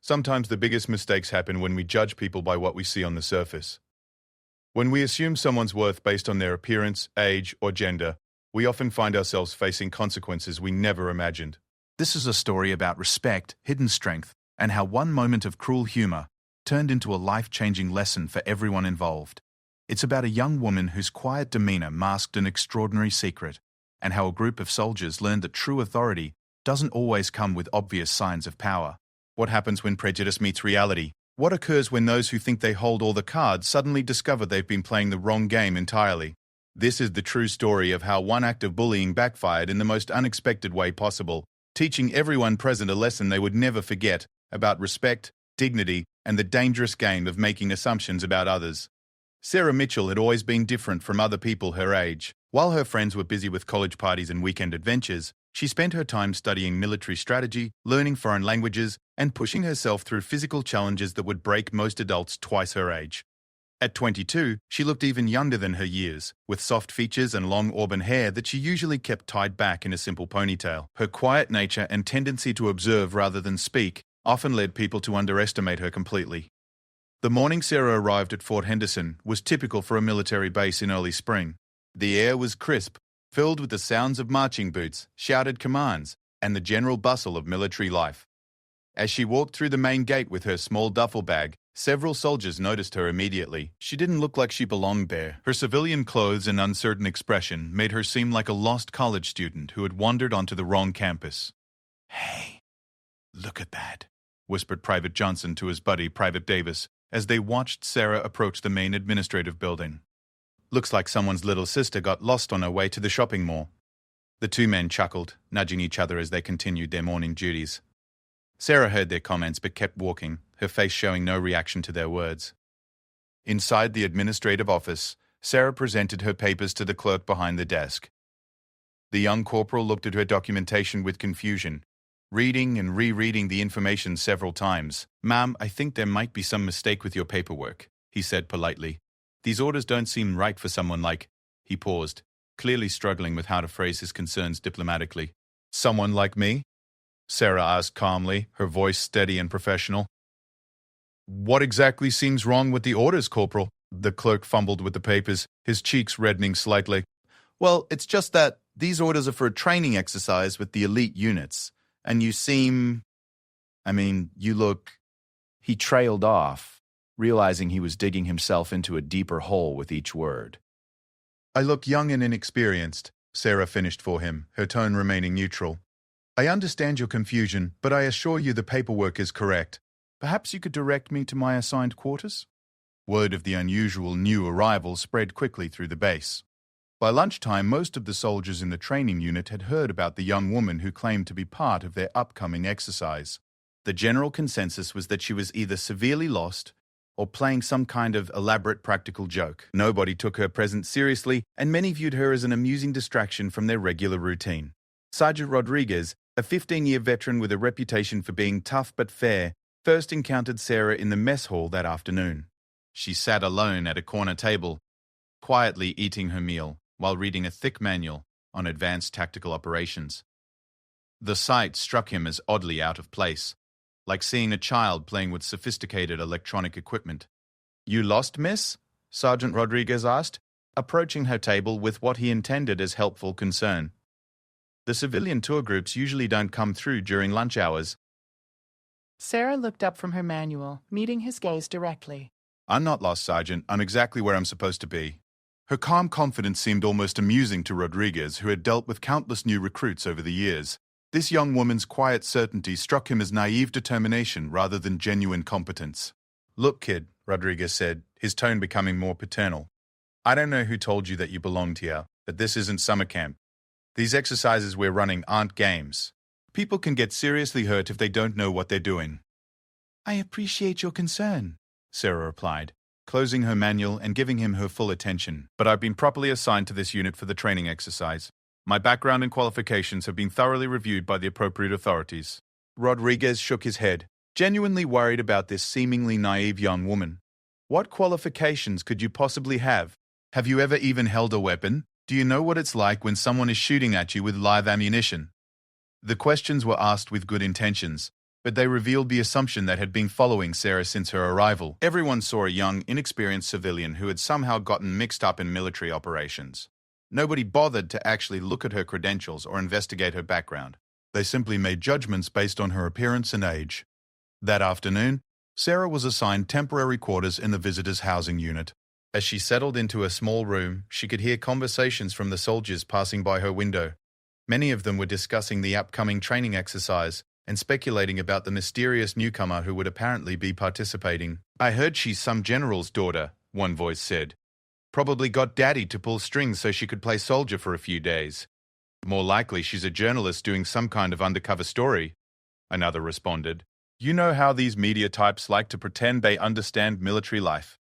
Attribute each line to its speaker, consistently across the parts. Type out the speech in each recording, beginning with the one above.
Speaker 1: Sometimes the biggest mistakes happen when we judge people by what we see on the surface. When we assume someone's worth based on their appearance, age, or gender, we often find ourselves facing consequences we never imagined.
Speaker 2: This is a story about respect, hidden strength, and how one moment of cruel humor turned into a life-changing lesson for everyone involved. It's about a young woman whose quiet demeanor masked an extraordinary secret, and how a group of soldiers learned that true authority doesn't always come with obvious signs of power.
Speaker 1: What happens when prejudice meets reality? What occurs when those who think they hold all the cards suddenly discover they've been playing the wrong game entirely? This is the true story of how one act of bullying backfired in the most unexpected way possible, teaching everyone present a lesson they would never forget about respect, dignity, and the dangerous game of making assumptions about others. Sarah Mitchell had always been different from other people her age. While her friends were busy with college parties and weekend adventures, she spent her time studying military strategy, learning foreign languages, and pushing herself through physical challenges that would break most adults twice her age. At 22, she looked even younger than her years, with soft features and long auburn hair that she usually kept tied back in a simple ponytail. Her quiet nature and tendency to observe rather than speak often led people to underestimate her completely. The morning Sarah arrived at Fort Henderson was typical for a military base in early spring. The air was crisp, filled with the sounds of marching boots, shouted commands, and the general bustle of military life. As she walked through the main gate with her small duffel bag, several soldiers noticed her immediately. She didn't look like she belonged there. Her civilian clothes and uncertain expression made her seem like a lost college student who had wandered onto the wrong campus.
Speaker 2: "Hey, look at that,"
Speaker 1: whispered Private Johnson to his buddy, Private Davis, as they watched Sarah approach the main administrative building. "Looks like someone's little sister got lost on her way to the shopping mall." The two men chuckled, nudging each other as they continued their morning duties. Sarah heard their comments but kept walking, her face showing no reaction to their words. Inside the administrative office, Sarah presented her papers to the clerk behind the desk. The young corporal looked at her documentation with confusion, reading and rereading the information several times. "Ma'am, I think there might be some mistake with your paperwork," he said politely. "These orders don't seem right for someone like—" He paused, clearly struggling with how to phrase his concerns diplomatically. "Someone like me?" Sarah asked calmly, her voice steady and professional. "What exactly seems wrong with the orders, Corporal?" The clerk fumbled with the papers, his cheeks reddening slightly. "Well, it's just that these orders are for a training exercise with the elite units, and you look—"
Speaker 2: He trailed off, realizing he was digging himself into a deeper hole with each word.
Speaker 1: "I look young and inexperienced," Sarah finished for him, her tone remaining neutral. "I understand your confusion, but I assure you the paperwork is correct. Perhaps you could direct me to my assigned quarters?" Word of the unusual new arrival spread quickly through the base. By lunchtime, most of the soldiers in the training unit had heard about the young woman who claimed to be part of their upcoming exercise. The general consensus was that she was either severely lost or playing some kind of elaborate practical joke. Nobody took her presence seriously, and many viewed her as an amusing distraction from their regular routine. Sergeant Rodriguez, a 15-year veteran with a reputation for being tough but fair, first encountered Sarah in the mess hall that afternoon. She sat alone at a corner table, quietly eating her meal while reading a thick manual on advanced tactical operations. The sight struck him as oddly out of place, like seeing a child playing with sophisticated electronic equipment. "You lost, miss?" Sergeant Rodriguez asked, approaching her table with what he intended as helpful concern. "The civilian tour groups usually don't come through during lunch hours."
Speaker 3: Sarah looked up from her manual, meeting his gaze directly.
Speaker 1: "I'm not lost, Sergeant. I'm exactly where I'm supposed to be." Her calm confidence seemed almost amusing to Rodriguez, who had dealt with countless new recruits over the years. This young woman's quiet certainty struck him as naive determination rather than genuine competence. "Look, kid," Rodriguez said, his tone becoming more paternal. "I don't know who told you that you belonged here, but this isn't summer camp. These exercises we're running aren't games. People can get seriously hurt if they don't know what they're doing." "I appreciate your concern," Sarah replied, closing her manual and giving him her full attention. "But I've been properly assigned to this unit for the training exercise. My background and qualifications have been thoroughly reviewed by the appropriate authorities." Rodriguez shook his head, genuinely worried about this seemingly naive young woman. "What qualifications could you possibly have? Have you ever even held a weapon? Do you know what it's like when someone is shooting at you with live ammunition?" The questions were asked with good intentions, but they revealed the assumption that had been following Sarah since her arrival. Everyone saw a young, inexperienced civilian who had somehow gotten mixed up in military operations. Nobody bothered to actually look at her credentials or investigate her background. They simply made judgments based on her appearance and age. That afternoon, Sarah was assigned temporary quarters in the visitors' housing unit. As she settled into a small room, she could hear conversations from the soldiers passing by her window. Many of them were discussing the upcoming training exercise and speculating about the mysterious newcomer who would apparently be participating. "I heard she's some general's daughter," one voice said. "Probably got daddy to pull strings so she could play soldier for a few days. More likely she's a journalist doing some kind of undercover story," another responded. "You know how these media types like to pretend they understand military life."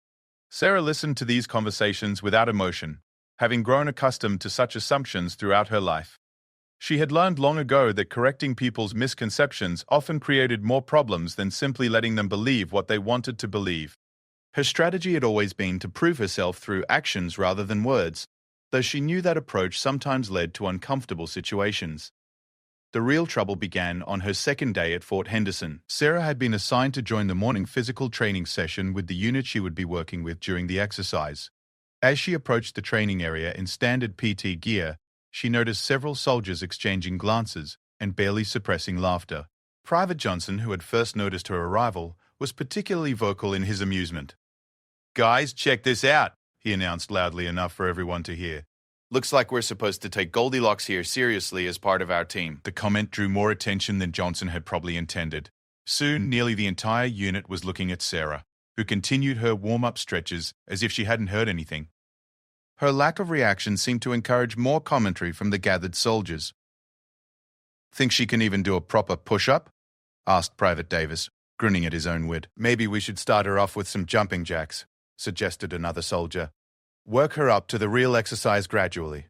Speaker 1: Sarah listened to these conversations without emotion, having grown accustomed to such assumptions throughout her life. She had learned long ago that correcting people's misconceptions often created more problems than simply letting them believe what they wanted to believe. Her strategy had always been to prove herself through actions rather than words, though she knew that approach sometimes led to uncomfortable situations. The real trouble began on her second day at Fort Henderson. Sarah had been assigned to join the morning physical training session with the unit she would be working with during the exercise. As she approached the training area in standard PT gear, she noticed several soldiers exchanging glances and barely suppressing laughter. Private Johnson, who had first noticed her arrival, was particularly vocal in his amusement. "Guys, check this out," he announced loudly enough for everyone to hear. "Looks like we're supposed to take Goldilocks here seriously as part of our team." The comment drew more attention than Johnson had probably intended. Soon, nearly the entire unit was looking at Sarah, who continued her warm-up stretches as if she hadn't heard anything. Her lack of reaction seemed to encourage more commentary from the gathered soldiers. "Think she can even do a proper push-up?" asked Private Davis, grinning at his own wit. "Maybe we should start her off with some jumping jacks," suggested another soldier. "Work her up to the real exercise gradually."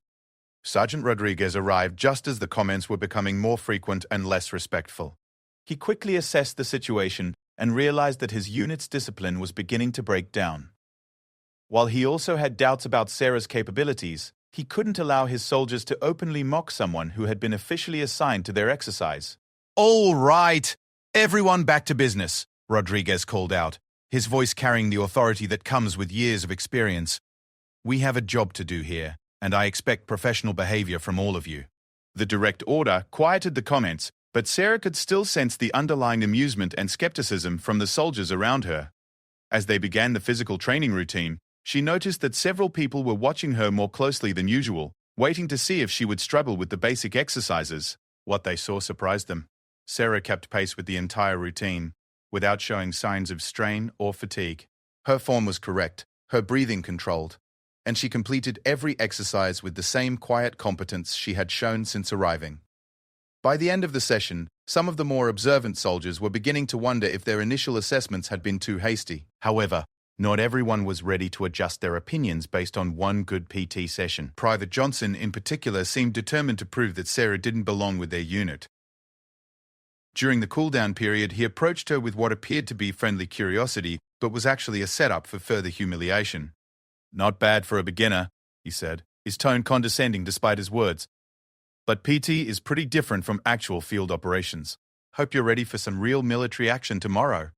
Speaker 1: Sergeant Rodriguez arrived just as the comments were becoming more frequent and less respectful. He quickly assessed the situation and realized that his unit's discipline was beginning to break down. While he also had doubts about Sarah's capabilities, he couldn't allow his soldiers to openly mock someone who had been officially assigned to their exercise. "All right, everyone back to business," Rodriguez called out, his voice carrying the authority that comes with years of experience. "We have a job to do here, and I expect professional behavior from all of you." The direct order quieted the comments, but Sarah could still sense the underlying amusement and skepticism from the soldiers around her. As they began the physical training routine, she noticed that several people were watching her more closely than usual, waiting to see if she would struggle with the basic exercises. What they saw surprised them. Sarah kept pace with the entire routine, without showing signs of strain or fatigue. Her form was correct, her breathing controlled, and she completed every exercise with the same quiet competence she had shown since arriving. By the end of the session, some of the more observant soldiers were beginning to wonder if their initial assessments had been too hasty. However, not everyone was ready to adjust their opinions based on one good PT session. Private Johnson, in particular, seemed determined to prove that Sarah didn't belong with their unit. During the cool-down period, he approached her with what appeared to be friendly curiosity, but was actually a setup for further humiliation. "Not bad for a beginner," he said, his tone condescending despite his words. "But PT is pretty different from actual field operations. Hope you're ready for some real military action tomorrow."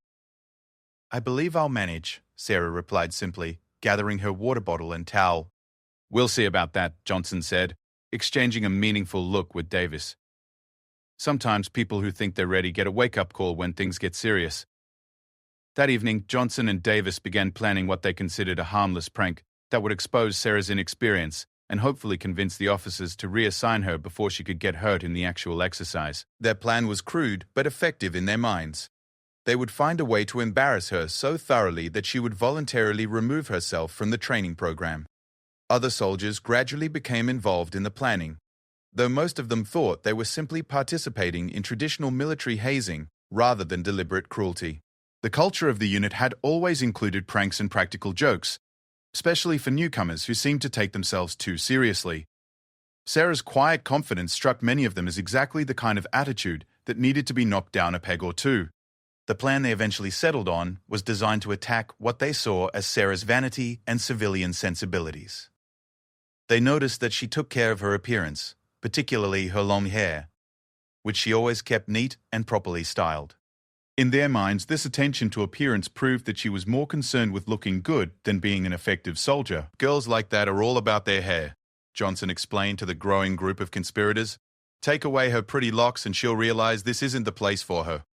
Speaker 1: "I believe I'll manage," Sarah replied simply, gathering her water bottle and towel. "We'll see about that," Johnson said, exchanging a meaningful look with Davis. Sometimes people who think they're ready get a wake-up call when things get serious. That evening, Johnson and Davis began planning what they considered a harmless prank that would expose Sarah's inexperience and hopefully convince the officers to reassign her before she could get hurt in the actual exercise. Their plan was crude but effective in their minds. They would find a way to embarrass her so thoroughly that she would voluntarily remove herself from the training program. Other soldiers gradually became involved in the planning, though most of them thought they were simply participating in traditional military hazing rather than deliberate cruelty. The culture of the unit had always included pranks and practical jokes, especially for newcomers who seemed to take themselves too seriously. Sarah's quiet confidence struck many of them as exactly the kind of attitude that needed to be knocked down a peg or two. The plan they eventually settled on was designed to attack what they saw as Sarah's vanity and civilian sensibilities. They noticed that she took care of her appearance, particularly her long hair, which she always kept neat and properly styled. In their minds, this attention to appearance proved that she was more concerned with looking good than being an effective soldier. Girls like that are all about their hair, Johnson explained to the growing group of conspirators. Take away her pretty locks and she'll realize this isn't the place for her.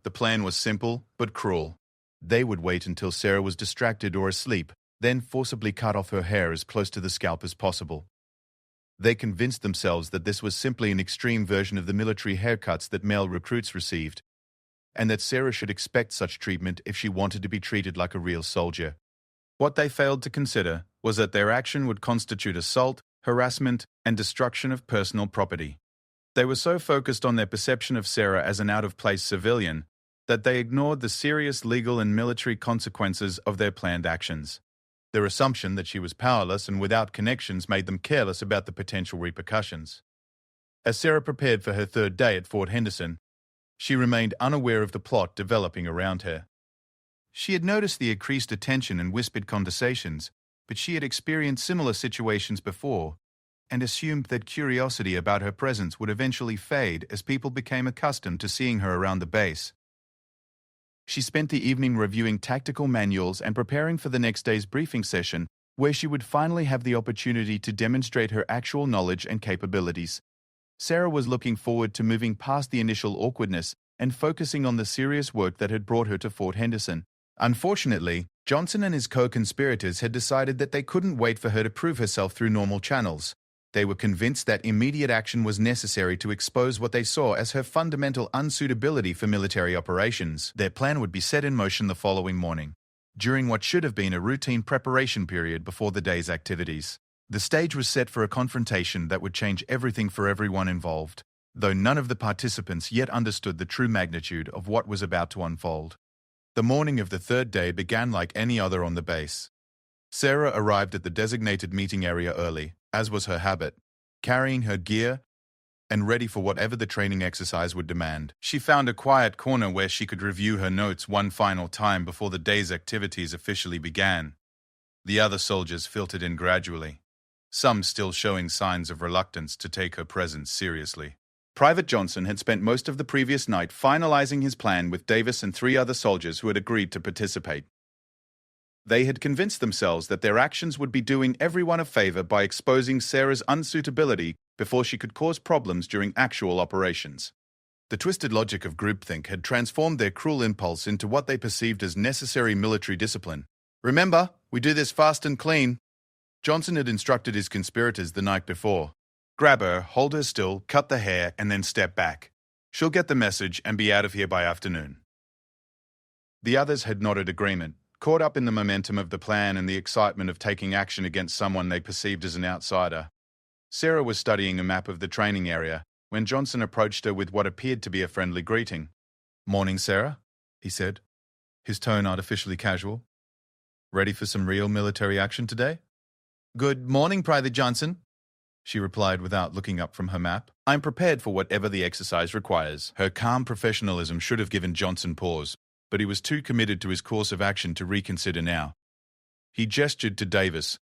Speaker 1: The plan was simple, but cruel. They would wait until Sarah was distracted or asleep, then forcibly cut off her hair as close to the scalp as possible. They convinced themselves that this was simply an extreme version of the military haircuts that male recruits received, and that Sarah should expect such treatment if she wanted to be treated like a real soldier. What they failed to consider was that their action would constitute assault, harassment, and destruction of personal property. They were so focused on their perception of Sarah as an out-of-place civilian that they ignored the serious legal and military consequences of their planned actions. Their assumption that she was powerless and without connections made them careless about the potential repercussions. As Sarah prepared for her third day at Fort Henderson, she remained unaware of the plot developing around her. She had noticed the increased attention and whispered conversations, but she had experienced similar situations before and assumed that curiosity about her presence would eventually fade as people became accustomed to seeing her around the base. She spent the evening reviewing tactical manuals and preparing for the next day's briefing session, where she would finally have the opportunity to demonstrate her actual knowledge and capabilities. Sarah was looking forward to moving past the initial awkwardness and focusing on the serious work that had brought her to Fort Henderson. Unfortunately, Johnson and his co-conspirators had decided that they couldn't wait for her to prove herself through normal channels. They were convinced that immediate action was necessary to expose what they saw as her fundamental unsuitability for military operations. Their plan would be set in motion the following morning, during what should have been a routine preparation period before the day's activities. The stage was set for a confrontation that would change everything for everyone involved, though none of the participants yet understood the true magnitude of what was about to unfold. The morning of the third day began like any other on the base. Sarah arrived at the designated meeting area early, as was her habit, carrying her gear and ready for whatever the training exercise would demand. She found a quiet corner where she could review her notes one final time before the day's activities officially began. The other soldiers filtered in gradually, some still showing signs of reluctance to take her presence seriously. Private Johnson had spent most of the previous night finalizing his plan with Davis and 3 other soldiers who had agreed to participate. They had convinced themselves that their actions would be doing everyone a favor by exposing Sarah's unsuitability before she could cause problems during actual operations. The twisted logic of groupthink had transformed their cruel impulse into what they perceived as necessary military discipline. "Remember, we do this fast and clean," Johnson had instructed his conspirators the night before. "Grab her, hold her still, cut the hair, and then step back. She'll get the message and be out of here by afternoon." The others had nodded agreement, caught up in the momentum of the plan and the excitement of taking action against someone they perceived as an outsider. Sarah was studying a map of the training area when Johnson approached her with what appeared to be a friendly greeting. "Morning, Sarah," he said, his tone artificially casual. "Ready for some real military action today?" "Good morning, Private Johnson," she replied without looking up from her map. "I'm prepared for whatever the exercise requires." Her calm professionalism should have given Johnson pause, but he was too committed to his course of action to reconsider now. He gestured to Davis,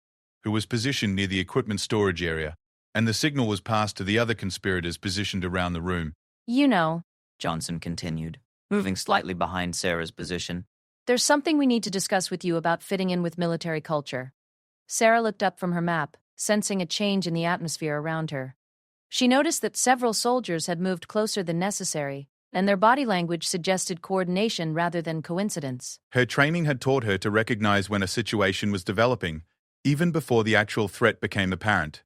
Speaker 1: who was positioned near the equipment storage area, and the signal was passed to the other conspirators positioned around the room.
Speaker 4: "You know," Johnson continued, moving slightly behind Sarah's position, "there's something we need to discuss with you about fitting in with military culture." Sarah looked up from her map, sensing a change in the atmosphere around her. She noticed that several soldiers had moved closer than necessary, and their body language suggested coordination rather than coincidence.
Speaker 1: Her training had taught her to recognize when a situation was developing, even before the actual threat became apparent.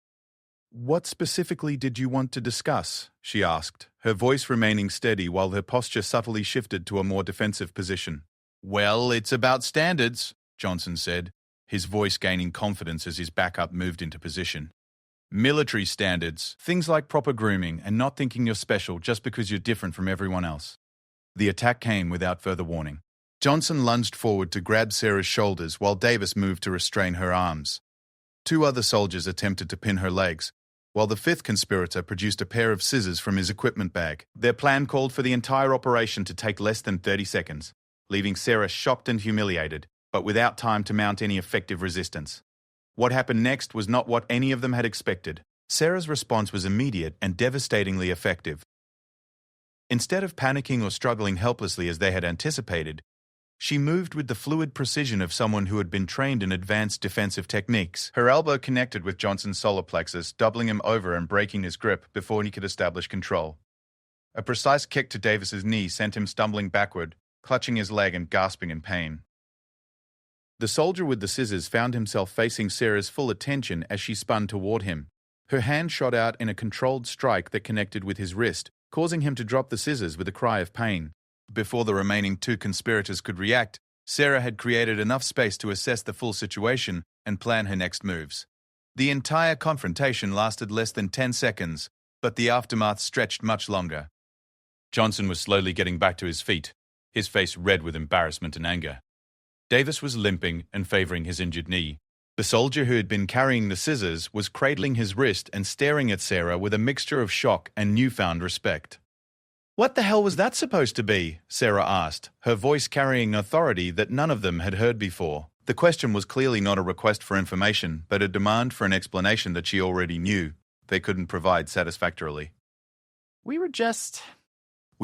Speaker 1: "What specifically did you want to discuss?" she asked, her voice remaining steady while her posture subtly shifted to a more defensive position. "Well, it's about standards," Johnson said, his voice gaining confidence as his backup moved into position. "Military standards, things like proper grooming and not thinking you're special just because you're different from everyone else." The attack came without further warning. Johnson lunged forward to grab Sarah's shoulders while Davis moved to restrain her arms. 2 other soldiers attempted to pin her legs, while the 5th conspirator produced a pair of scissors from his equipment bag. Their plan called for the entire operation to take less than 30 seconds, leaving Sarah shocked and humiliated, but without time to mount any effective resistance. What happened next was not what any of them had expected. Sarah's response was immediate and devastatingly effective. Instead of panicking or struggling helplessly as they had anticipated, she moved with the fluid precision of someone who had been trained in advanced defensive techniques. Her elbow connected with Johnson's solar plexus, doubling him over and breaking his grip before he could establish control. A precise kick to Davis's knee sent him stumbling backward, clutching his leg and gasping in pain. The soldier with the scissors found himself facing Sarah's full attention as she spun toward him. Her hand shot out in a controlled strike that connected with his wrist, causing him to drop the scissors with a cry of pain. Before the remaining two conspirators could react, Sarah had created enough space to assess the full situation and plan her next moves. The entire confrontation lasted less than 10 seconds, but the aftermath stretched much longer. Johnson was slowly getting back to his feet, his face red with embarrassment and anger. Davis was limping and favoring his injured knee. The soldier who had been carrying the scissors was cradling his wrist and staring at Sarah with a mixture of shock and newfound respect. "What the hell was that supposed to be?" Sarah asked, her voice carrying authority that none of them had heard before. The question was clearly not a request for information, but a demand for an explanation that she already knew they couldn't provide satisfactorily.
Speaker 3: We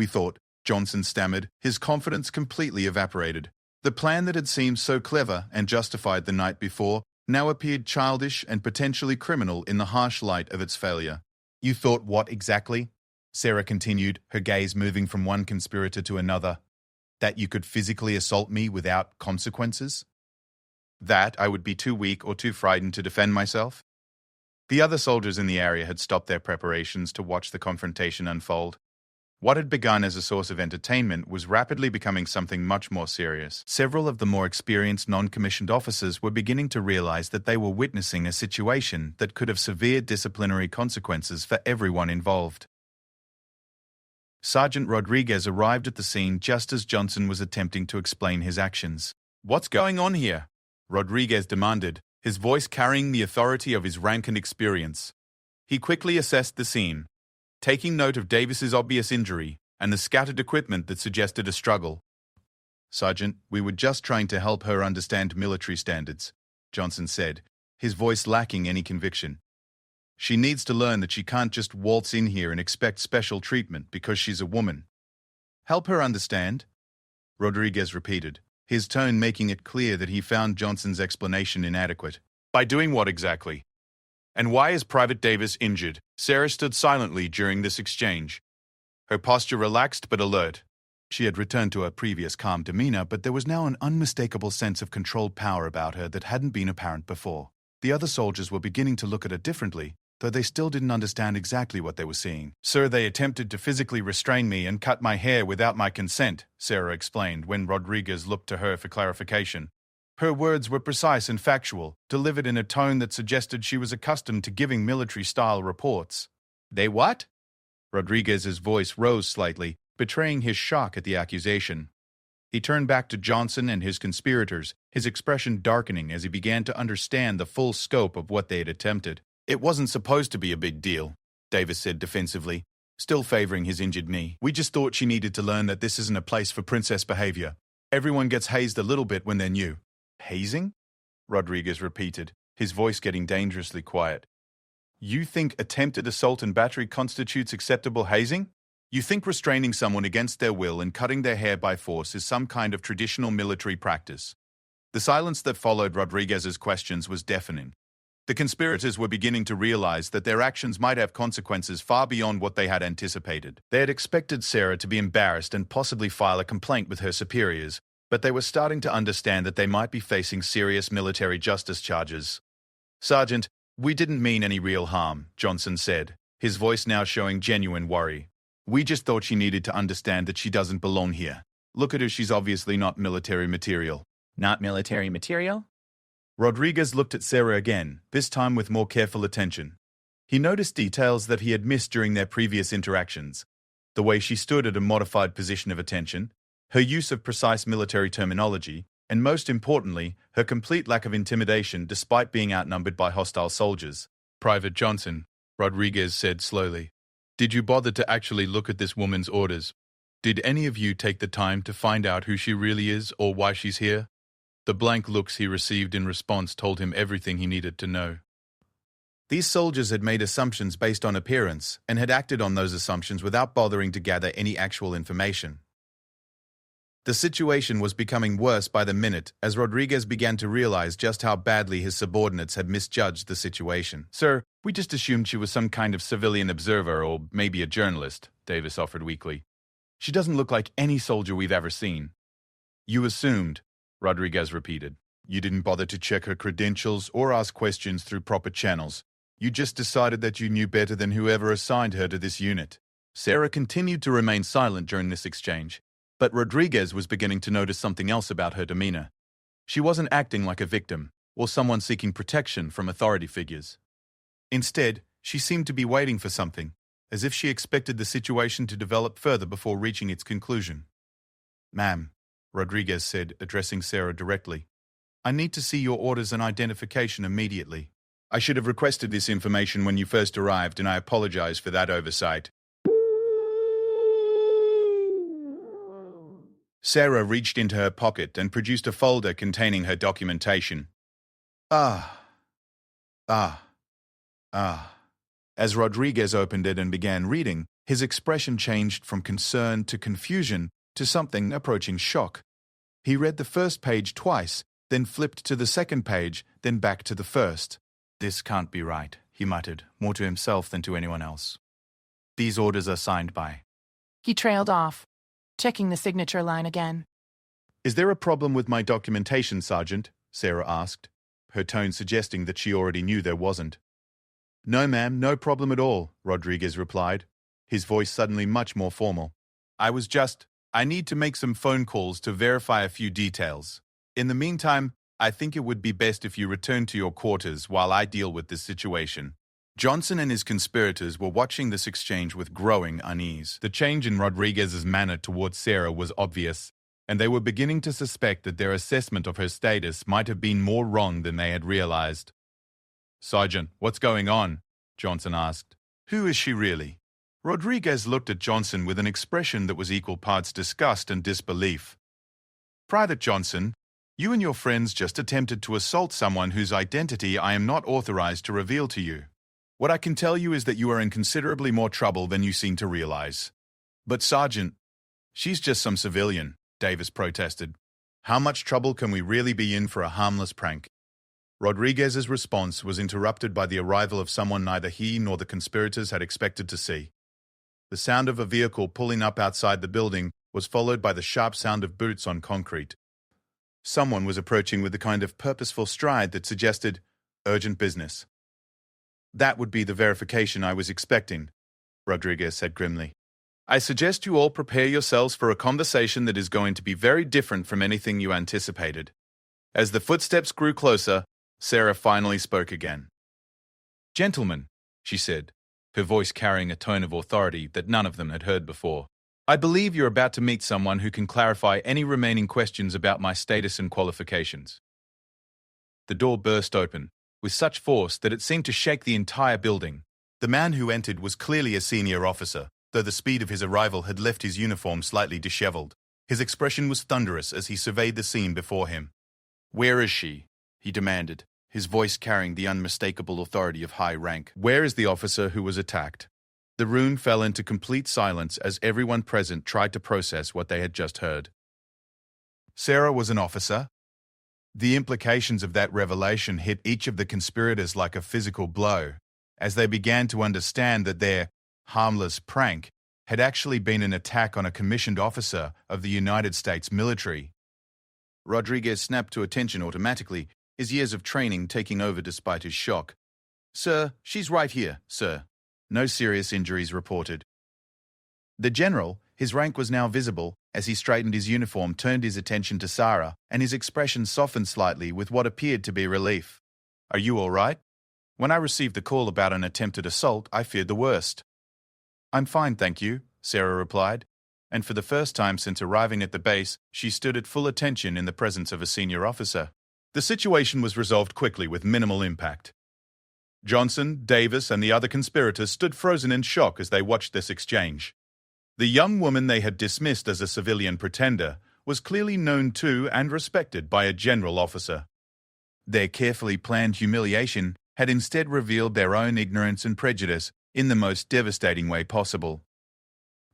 Speaker 1: thought, Johnson stammered, his confidence completely evaporated. The plan that had seemed so clever and justified the night before now appeared childish and potentially criminal in the harsh light of its failure. "You thought what exactly?" Sarah continued, her gaze moving from one conspirator to another. "That you could physically assault me without consequences? That I would be too weak or too frightened to defend myself?" The other soldiers in the area had stopped their preparations to watch the confrontation unfold. What had begun as a source of entertainment was rapidly becoming something much more serious. Several of the more experienced non-commissioned officers were beginning to realize that they were witnessing a situation that could have severe disciplinary consequences for everyone involved. Sergeant Rodriguez arrived at the scene just as Johnson was attempting to explain his actions. "What's going on here?" Rodriguez demanded, his voice carrying the authority of his rank and experience. He quickly assessed the scene, taking note of Davis's obvious injury and the scattered equipment that suggested a struggle. "Sergeant, we were just trying to help her understand military standards," Johnson said, his voice lacking any conviction. "She needs to learn that she can't just waltz in here and expect special treatment because she's a woman." "Help her understand?" Rodriguez repeated, his tone making it clear that he found Johnson's explanation inadequate. "By doing what exactly? And why is Private Davis injured?" Sarah stood silently during this exchange, her posture relaxed but alert. She had returned to her previous calm demeanor, but there was now an unmistakable sense of controlled power about her that hadn't been apparent before. The other soldiers were beginning to look at her differently, though they still didn't understand exactly what they were seeing. "Sir, they attempted to physically restrain me and cut my hair without my consent," Sarah explained when Rodriguez looked to her for clarification. Her words were precise and factual, delivered in a tone that suggested she was accustomed to giving military-style reports. "They what?" Rodriguez's voice rose slightly, betraying his shock at the accusation. He turned back to Johnson and his conspirators, his expression darkening as he began to understand the full scope of what they had attempted. "It wasn't supposed to be a big deal," Davis said defensively, still favoring his injured knee. "We just thought she needed to learn that this isn't a place for princess behavior. Everyone gets hazed a little bit when they're new." "Hazing?" Rodriguez repeated, his voice getting dangerously quiet. "You think attempted assault and battery constitutes acceptable hazing? You think restraining someone against their will and cutting their hair by force is some kind of traditional military practice?" The silence that followed Rodriguez's questions was deafening. The conspirators were beginning to realize that their actions might have consequences far beyond what they had anticipated. They had expected Sarah to be embarrassed and possibly file a complaint with her superiors, but they were starting to understand that they might be facing serious military justice charges. "Sergeant, we didn't mean any real harm," Johnson said, his voice now showing genuine worry. "We just thought she needed to understand that she doesn't belong here. Look at her, she's obviously not military material."
Speaker 3: Not military material?
Speaker 1: Rodriguez looked at Sarah again, this time with more careful attention. He noticed details that he had missed during their previous interactions. The way she stood at a modified position of attention, her use of precise military terminology, and most importantly, her complete lack of intimidation despite being outnumbered by hostile soldiers. "Private Johnson," Rodriguez said slowly, "did you bother to actually look at this woman's orders? Did any of you take the time to find out who she really is or why she's here?" The blank looks he received in response told him everything he needed to know. These soldiers had made assumptions based on appearance and had acted on those assumptions without bothering to gather any actual information. The situation was becoming worse by the minute as Rodriguez began to realize just how badly his subordinates had misjudged the situation.
Speaker 2: "Sir, we just assumed she was some kind of civilian observer or maybe a journalist," Davis offered weakly. "She doesn't look like any soldier we've ever seen."
Speaker 1: "You assumed," Rodriguez repeated. "You didn't bother to check her credentials or ask questions through proper channels. You just decided that you knew better than whoever assigned her to this unit."
Speaker 2: Sarah continued to remain silent during this exchange, but Rodriguez was beginning to notice something else about her demeanor. She wasn't acting like a victim or someone seeking protection from authority figures.
Speaker 1: Instead, she seemed to be waiting for something, as if she expected the situation to develop further before reaching its conclusion. "Ma'am," Rodriguez said, addressing Sarah directly, "I need to see your orders and identification immediately. I should have requested this information when you first arrived, and I apologize for that oversight." Sarah reached into her pocket and produced a folder containing her documentation. As Rodriguez opened it and began reading, his expression changed from concern to confusion to something approaching shock. He read the first page twice, then flipped to the second page, then back to the first.
Speaker 2: "This can't be right," he muttered, more to himself than to anyone else. "These orders are signed by..."
Speaker 3: He trailed off, checking the signature line again.
Speaker 1: "Is there a problem with my documentation, Sergeant?" Sarah asked, her tone suggesting that she already knew there wasn't. "No, ma'am, no problem at all," Rodriguez replied, his voice suddenly much more formal. I need to make some phone calls to verify a few details. In the meantime, I think it would be best if you return to your quarters while I deal with this situation." Johnson and his conspirators were watching this exchange with growing unease. The change in Rodriguez's manner towards Sarah was obvious, and they were beginning to suspect that their assessment of her status might have been more wrong than they had realized. "Sergeant, what's going on?" Johnson asked. "Who is she really?" Rodriguez looked at Johnson with an expression that was equal parts disgust and disbelief. "Private Johnson, you and your friends just attempted to assault someone whose identity I am not authorized to reveal to you. What I can tell you is that you are in considerably more trouble than you seem to realize." "But Sergeant, she's just some civilian," Davis protested. "How much trouble can we really be in for a harmless prank?" Rodriguez's response was interrupted by the arrival of someone neither he nor the conspirators had expected to see. The sound of a vehicle pulling up outside the building was followed by the sharp sound of boots on concrete. Someone was approaching with the kind of purposeful stride that suggested urgent business. "That would be the verification I was expecting," Rodriguez said grimly. "I suggest you all prepare yourselves for a conversation that is going to be very different from anything you anticipated." As the footsteps grew closer, Sarah finally spoke again. "Gentlemen," she said, her voice carrying a tone of authority that none of them had heard before, "I believe you're about to meet someone who can clarify any remaining questions about my status and qualifications." The door burst open, with such force that it seemed to shake the entire building. The man who entered was clearly a senior officer, though the speed of his arrival had left his uniform slightly disheveled. His expression was thunderous as he surveyed the scene before him. "Where is she?" he demanded, his voice carrying the unmistakable authority of high rank. "Where is the officer who was attacked?" The room fell into complete silence as everyone present tried to process what they had just heard. Sarah was an officer? The implications of that revelation hit each of the conspirators like a physical blow, as they began to understand that their harmless prank had actually been an attack on a commissioned officer of the United States military. Rodriguez snapped to attention automatically, his years of training taking over despite his shock. "Sir, she's right here, sir. No serious injuries reported." The general, his rank was now visible, as he straightened his uniform, turned his attention to Sarah, and his expression softened slightly with what appeared to be relief. "Are you all right? When I received the call about an attempted assault, I feared the worst." "I'm fine, thank you," Sarah replied, and for the first time since arriving at the base, she stood at full attention in the presence of a senior officer. The situation was resolved quickly with minimal impact. Johnson, Davis, and the other conspirators stood frozen in shock as they watched this exchange. The young woman they had dismissed as a civilian pretender was clearly known to and respected by a general officer. Their carefully planned humiliation had instead revealed their own ignorance and prejudice in the most devastating way possible.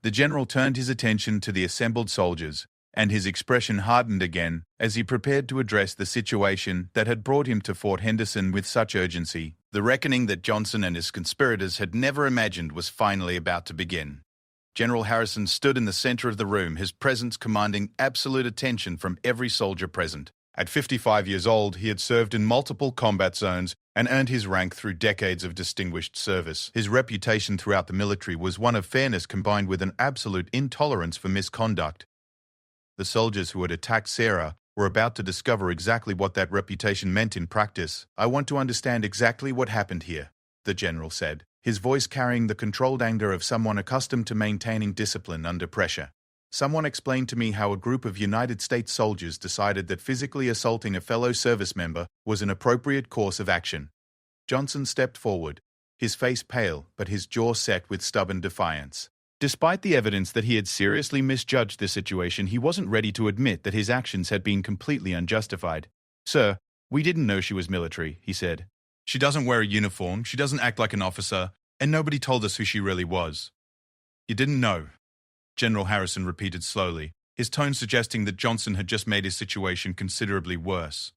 Speaker 1: The general turned his attention to the assembled soldiers, and his expression hardened again as he prepared to address the situation that had brought him to Fort Henderson with such urgency. The reckoning that Johnson and his conspirators had never imagined was finally about to begin. General Harrison stood in the center of the room, his presence commanding absolute attention from every soldier present. At 55 years old, he had served in multiple combat zones and earned his rank through decades of distinguished service. His reputation throughout the military was one of fairness combined with an absolute intolerance for misconduct. The soldiers who had attacked Sarah were about to discover exactly what that reputation meant in practice. "I want to understand exactly what happened here," the general said, his voice carrying the controlled anger of someone accustomed to maintaining discipline under pressure. "Someone explained to me how a group of United States soldiers decided that physically assaulting a fellow service member was an appropriate course of action." Johnson stepped forward, his face pale but his jaw set with stubborn defiance. Despite the evidence that he had seriously misjudged the situation, he wasn't ready to admit that his actions had been completely unjustified. "Sir, we didn't know she was military," he said. "She doesn't wear a uniform, she doesn't act like an officer, and nobody told us who she really was." "You didn't know?" General Harrison repeated slowly, his tone suggesting that Johnson had just made his situation considerably worse.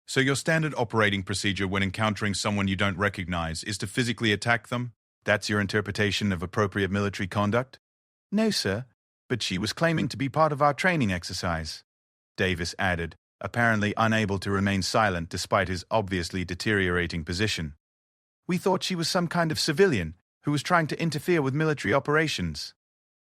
Speaker 1: "So your standard operating procedure when encountering someone you don't recognize is to physically attack them? That's your interpretation of appropriate military conduct?" "No, sir, but she was claiming to be part of our training exercise," Davis added, apparently unable to remain silent despite his obviously deteriorating position. "We thought she was some kind of civilian who was trying to interfere with military operations."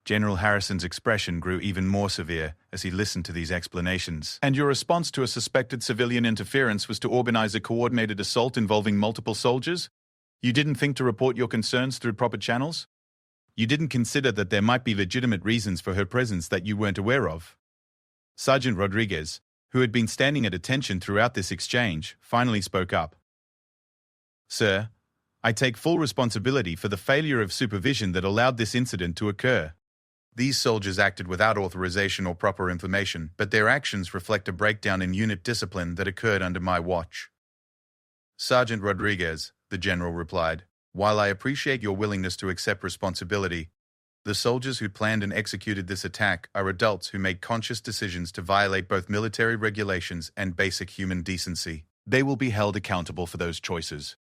Speaker 1: General Harrison's expression grew even more severe as he listened to these explanations. "And your response to a suspected civilian interference was to organize a coordinated assault involving multiple soldiers? You didn't think to report your concerns through proper channels? You didn't consider that there might be legitimate reasons for her presence that you weren't aware of?" Sergeant Rodriguez, who had been standing at attention throughout this exchange, finally spoke up. "Sir, I take full responsibility for the failure of supervision that allowed this incident to occur. These soldiers acted without authorization or proper information, but their actions reflect a breakdown in unit discipline that occurred under my watch." "Sergeant Rodriguez," the general replied, "while I appreciate your willingness to accept responsibility, the soldiers who planned and executed this attack are adults who made conscious decisions to violate both military regulations and basic human decency. They will be held accountable for those choices."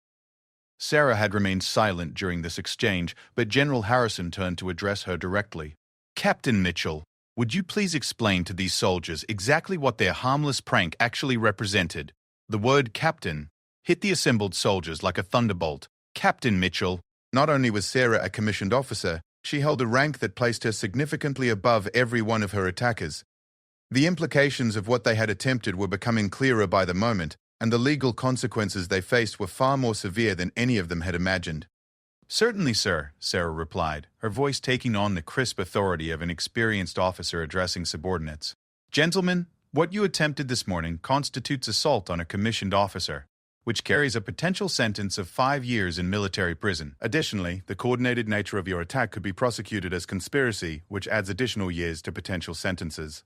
Speaker 1: Sarah had remained silent during this exchange, but General Harrison turned to address her directly. "Captain Mitchell, would you please explain to these soldiers exactly what their harmless prank actually represented?" The word "captain" hit the assembled soldiers like a thunderbolt. Captain Mitchell. Not only was Sarah a commissioned officer, she held a rank that placed her significantly above every one of her attackers. The implications of what they had attempted were becoming clearer by the moment, and the legal consequences they faced were far more severe than any of them had imagined. "Certainly, sir," Sarah replied, her voice taking on the crisp authority of an experienced officer addressing subordinates. "Gentlemen, what you attempted this morning constitutes assault on a commissioned officer, which carries a potential sentence of 5 years in military prison. Additionally, the coordinated nature of your attack could be prosecuted as conspiracy, which adds additional years to potential sentences."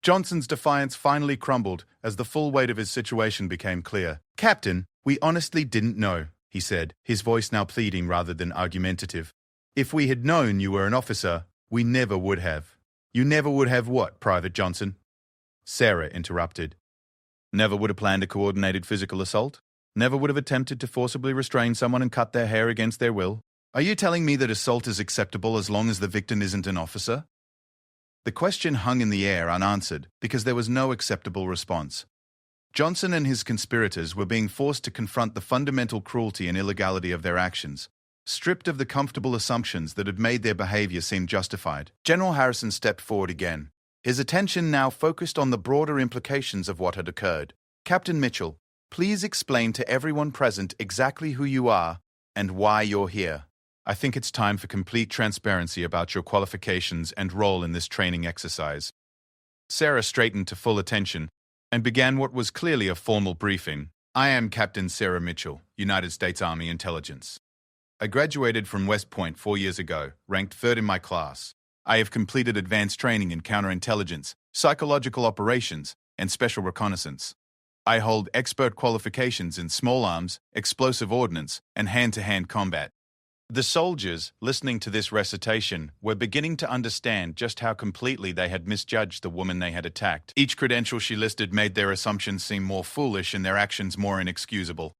Speaker 1: Johnson's defiance finally crumbled as the full weight of his situation became clear. "Captain, we honestly didn't know," he said, his voice now pleading rather than argumentative. "If we had known you were an officer, we never would have." "You never would have what, Private Johnson?" Sarah interrupted. "Never would have planned a coordinated physical assault? Never would have attempted to forcibly restrain someone and cut their hair against their will? Are you telling me that assault is acceptable as long as the victim isn't an officer?" The question hung in the air unanswered because there was no acceptable response. Johnson and his conspirators were being forced to confront the fundamental cruelty and illegality of their actions, stripped of the comfortable assumptions that had made their behavior seem justified. General Harrison stepped forward again, his attention now focused on the broader implications of what had occurred. "Captain Mitchell, please explain to everyone present exactly who you are and why you're here. I think it's time for complete transparency about your qualifications and role in this training exercise." Sarah straightened to full attention and began what was clearly a formal briefing. "I am Captain Sarah Mitchell, United States Army Intelligence. I graduated from West Point 4 years ago, ranked 3rd in my class. I have completed advanced training in counterintelligence, psychological operations, and special reconnaissance. I hold expert qualifications in small arms, explosive ordnance, and hand-to-hand combat. The soldiers, listening to this recitation, were beginning to understand just how completely they had misjudged the woman they had attacked. Each credential she listed made their assumptions seem more foolish and their actions more inexcusable.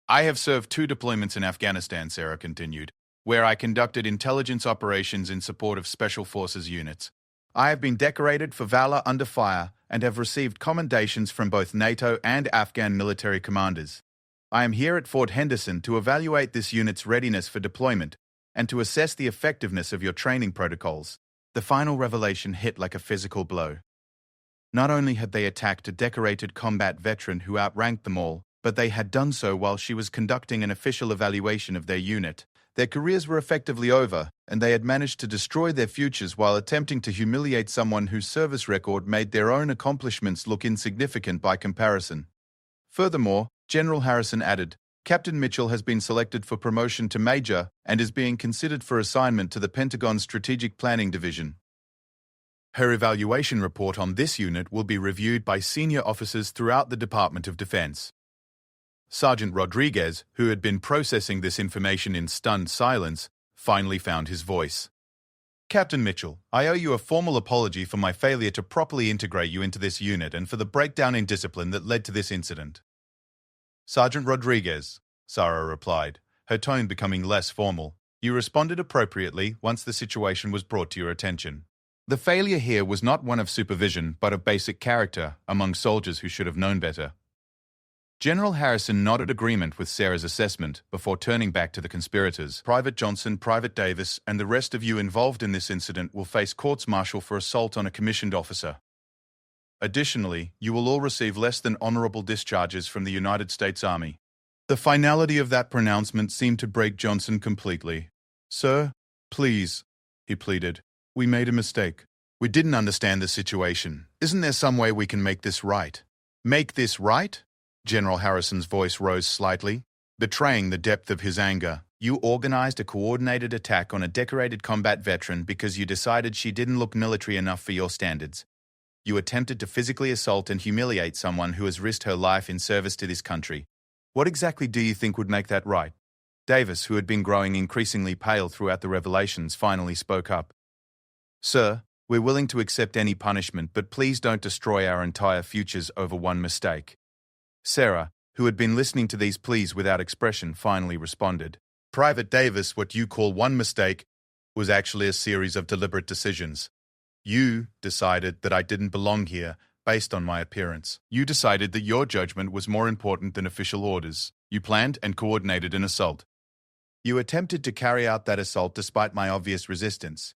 Speaker 1: I have served 2 deployments in Afghanistan, Sarah continued, where I conducted intelligence operations in support of Special Forces units. I have been decorated for valor under fire and have received commendations from both NATO and Afghan military commanders. I am here at Fort Henderson to evaluate this unit's readiness for deployment and to assess the effectiveness of your training protocols. The final revelation hit like a physical blow. Not only had they attacked a decorated combat veteran who outranked them all, but they had done so while she was conducting an official evaluation of their unit. Their careers were effectively over, and they had managed to destroy their futures while attempting to humiliate someone whose service record made their own accomplishments look insignificant by comparison. Furthermore, General Harrison added, Captain Mitchell has been selected for promotion to Major and is being considered for assignment to the Pentagon's Strategic Planning Division. Her evaluation report on this unit will be reviewed by senior officers throughout the Department of Defense. Sergeant Rodriguez, who had been processing this information in stunned silence, finally found his voice. Captain Mitchell, I owe you a formal apology for my failure to properly integrate you into this unit and for the breakdown in discipline that led to this incident. Sergeant Rodriguez, Sarah replied, her tone becoming less formal. You responded appropriately once the situation was brought to your attention. The failure here was not one of supervision, but of basic character among soldiers who should have known better. General Harrison nodded agreement with Sarah's assessment before turning back to the conspirators. Private Johnson, Private Davis, and the rest of you involved in this incident will face courts-martial for assault on a commissioned officer. Additionally, you will all receive less than honorable discharges from the United States Army. The finality of that pronouncement seemed to break Johnson completely. Sir, please, he pleaded. We made a mistake. We didn't understand the situation. Isn't there some way we can make this right? Make this right? General Harrison's voice rose slightly, betraying the depth of his anger. You organized a coordinated attack on a decorated combat veteran because you decided she didn't look military enough for your standards. You attempted to physically assault and humiliate someone who has risked her life in service to this country. What exactly do you think would make that right? Davis, who had been growing increasingly pale throughout the revelations, finally spoke up. Sir, we're willing to accept any punishment, but please don't destroy our entire futures over one mistake. Sarah, who had been listening to these pleas without expression, finally responded. Private Davis, what you call one mistake, was actually a series of deliberate decisions. You decided that I didn't belong here based on my appearance. You decided that your judgment was more important than official orders. You planned and coordinated an assault. You attempted to carry out that assault despite my obvious resistance.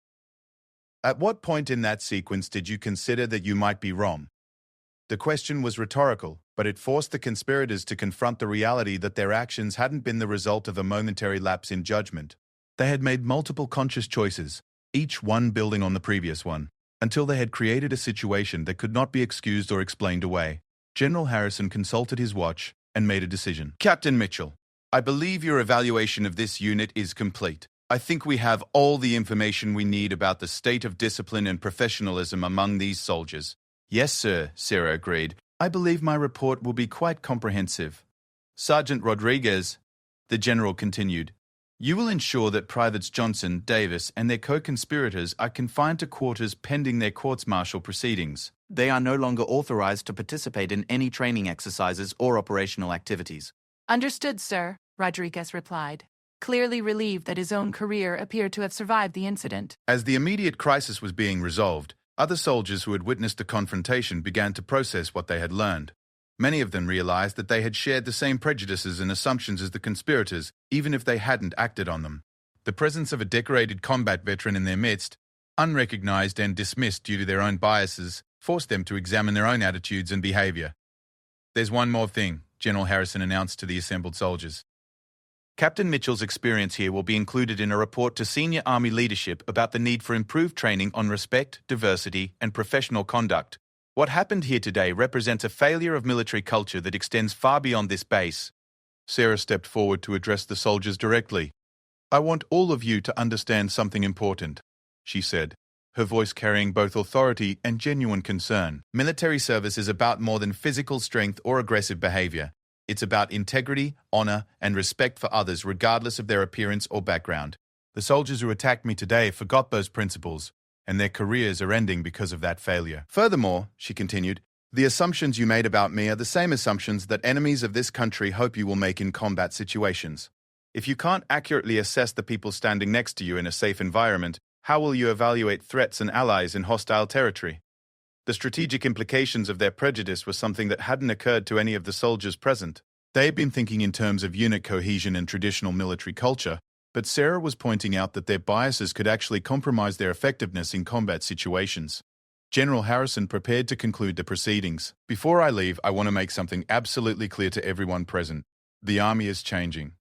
Speaker 1: At what point in that sequence did you consider that you might be wrong? The question was rhetorical, but it forced the conspirators to confront the reality that their actions hadn't been the result of a momentary lapse in judgment. They had made multiple conscious choices, each one building on the previous one, until they had created a situation that could not be excused or explained away. General Harrison consulted his watch and made a decision. Captain Mitchell, I believe your evaluation of this unit is complete. I think we have all the information we need about the state of discipline and professionalism among these soldiers. Yes, sir, Sarah agreed. I believe my report will be quite comprehensive. Sergeant Rodriguez, the general continued, you will ensure that Privates Johnson, Davis, and their co-conspirators are confined to quarters pending their courts-martial proceedings. They are no longer authorized to participate in any training exercises or operational activities.
Speaker 3: Understood, sir, Rodriguez replied, clearly relieved that his own career appeared to have survived the incident.
Speaker 1: As the immediate crisis was being resolved, other soldiers who had witnessed the confrontation began to process what they had learned. Many of them realized that they had shared the same prejudices and assumptions as the conspirators, even if they hadn't acted on them. The presence of a decorated combat veteran in their midst, unrecognized and dismissed due to their own biases, forced them to examine their own attitudes and behavior. There's one more thing, General Harrison announced to the assembled soldiers. Captain Mitchell's experience here will be included in a report to senior Army leadership about the need for improved training on respect, diversity, and professional conduct. What happened here today represents a failure of military culture that extends far beyond this base. Sarah stepped forward to address the soldiers directly. I want all of you to understand something important, she said. her voice carrying both authority and genuine concern. Military service is about more than physical strength or aggressive behavior. It's about integrity, honor, and respect for others regardless of their appearance or background. The soldiers who attacked me today forgot those principles, and their careers are ending because of that failure. Furthermore, she continued, the assumptions you made about me are the same assumptions that enemies of this country hope you will make in combat situations. If you can't accurately assess the people standing next to you in a safe environment, how will you evaluate threats and allies in hostile territory? The strategic implications of their prejudice were something that hadn't occurred to any of the soldiers present. They had been thinking in terms of unit cohesion and traditional military culture, but Sarah was pointing out that their biases could actually compromise their effectiveness in combat situations. General Harrison prepared to conclude the proceedings. Before I leave, I want to make something absolutely clear to everyone present. The Army is changing,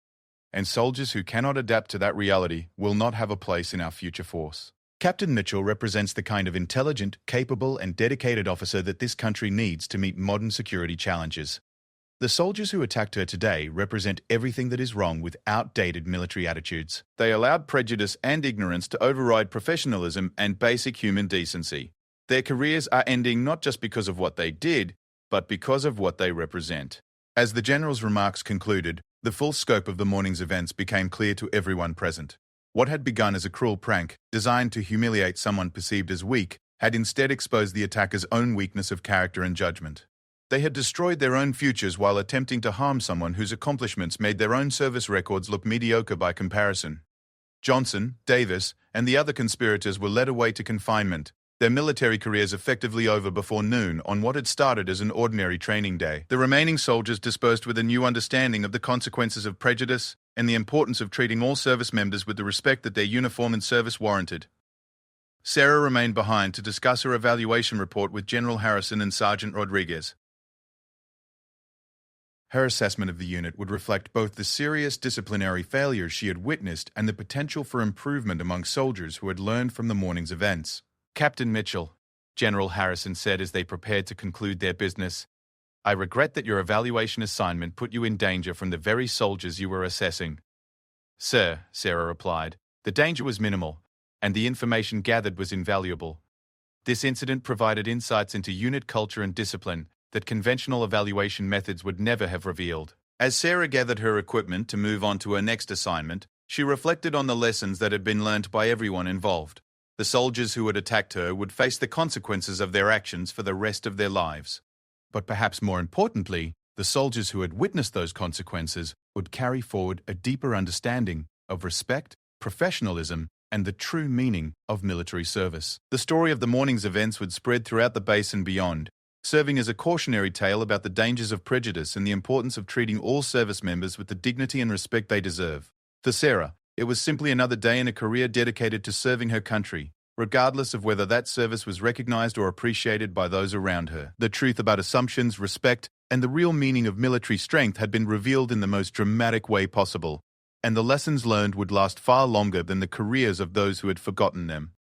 Speaker 1: and soldiers who cannot adapt to that reality will not have a place in our future force. Captain Mitchell represents the kind of intelligent, capable, and dedicated officer that this country needs to meet modern security challenges. The soldiers who attacked her today represent everything that is wrong with outdated military attitudes. They allowed prejudice and ignorance to override professionalism and basic human decency. Their careers are ending not just because of what they did, but because of what they represent. As the general's remarks concluded, the full scope of the morning's events became clear to everyone present. What had begun as a cruel prank, designed to humiliate someone perceived as weak, had instead exposed the attacker's own weakness of character and judgment. They had destroyed their own futures while attempting to harm someone whose accomplishments made their own service records look mediocre by comparison. Johnson, Davis, and the other conspirators were led away to confinement, their military careers effectively over before noon on what had started as an ordinary training day. The remaining soldiers dispersed with a new understanding of the consequences of prejudice and the importance of treating all service members with the respect that their uniform and service warranted. Sarah remained behind to discuss her evaluation report with General Harrison and Sergeant Rodriguez. Her assessment of the unit would reflect both the serious disciplinary failures she had witnessed and the potential for improvement among soldiers who had learned from the morning's events. Captain Mitchell, General Harrison said as they prepared to conclude their business, I regret that your evaluation assignment put you in danger from the very soldiers you were assessing. Sir, Sarah replied, the danger was minimal, and the information gathered was invaluable. This incident provided insights into unit culture and discipline that conventional evaluation methods would never have revealed. As Sarah gathered her equipment to move on to her next assignment, she reflected on the lessons that had been learnt by everyone involved. The soldiers who had attacked her would face the consequences of their actions for the rest of their lives. But perhaps more importantly, the soldiers who had witnessed those consequences would carry forward a deeper understanding of respect, professionalism, and the true meaning of military service. The story of the morning's events would spread throughout the base and beyond, serving as a cautionary tale about the dangers of prejudice and the importance of treating all service members with the dignity and respect they deserve. For Sarah, it was simply another day in a career dedicated to serving her country, regardless of whether that service was recognized or appreciated by those around her. The truth about assumptions, respect, and the real meaning of military strength had been revealed in the most dramatic way possible, and the lessons learned would last far longer than the careers of those who had forgotten them.